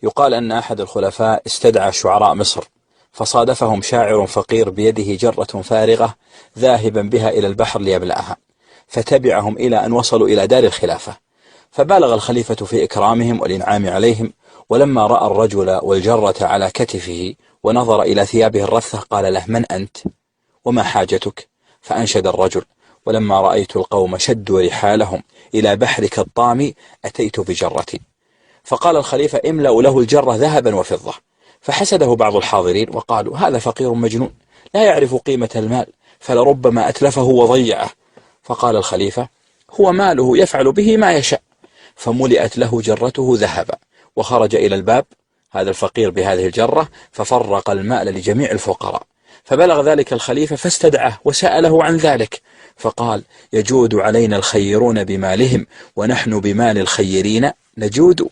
يقال أن أحد الخلفاء استدعى شعراء مصر، فصادفهم شاعر فقير بيده جرة فارغة ذاهبا بها إلى البحر ليبلعها، فتبعهم إلى أن وصلوا إلى دار الخلافة، فبالغ الخليفة في إكرامهم والإنعام عليهم، ولما رأى الرجل والجرة على كتفه ونظر إلى ثيابه الرثة قال له: من أنت؟ وما حاجتك؟ فأنشد الرجل: ولما رأيت القوم شدوا رحالهم إلى بحرك الطامي أتيت بجرتي. فقال الخليفة: املأوا له الجرة ذهبا وفضة. فحسده بعض الحاضرين وقالوا: هذا فقير مجنون لا يعرف قيمة المال، فلربما أتلفه وضيعه. فقال الخليفة: هو ماله يفعل به ما يشاء. فملئت له جرته ذهبا، وخرج إلى الباب هذا الفقير بهذه الجرة، ففرق المال لجميع الفقراء. فبلغ ذلك الخليفة فاستدعاه وسأله عن ذلك، فقال: يجود علينا الخيرون بمالهم ونحن بمال الخيرين نجود.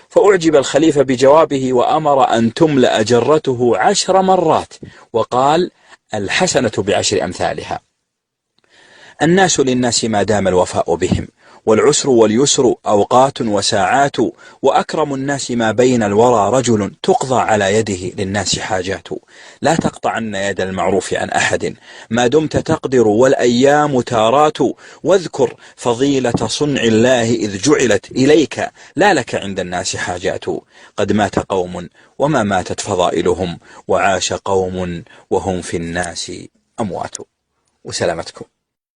فأعجب الخليفة بجوابه وأمر أن تملأ جرته 10 مرات، وقال: الحسنة ب10 أمثالها. الناس للناس ما دام الوفاء بهم، والعسر واليسر أوقات وساعات، وأكرم الناس ما بين الورى رجل تقضى على يده للناس حاجات. لا تقطعن يد المعروف عن أحد ما دمت تقدر، والأيام تارات. واذكر فضيلة صنع الله إذ جعلت إليك، لا لك عند الناس حاجات. قد مات قوم وما ماتت فضائلهم، وعاش قوم وهم في الناس أموات. وسلامتكم.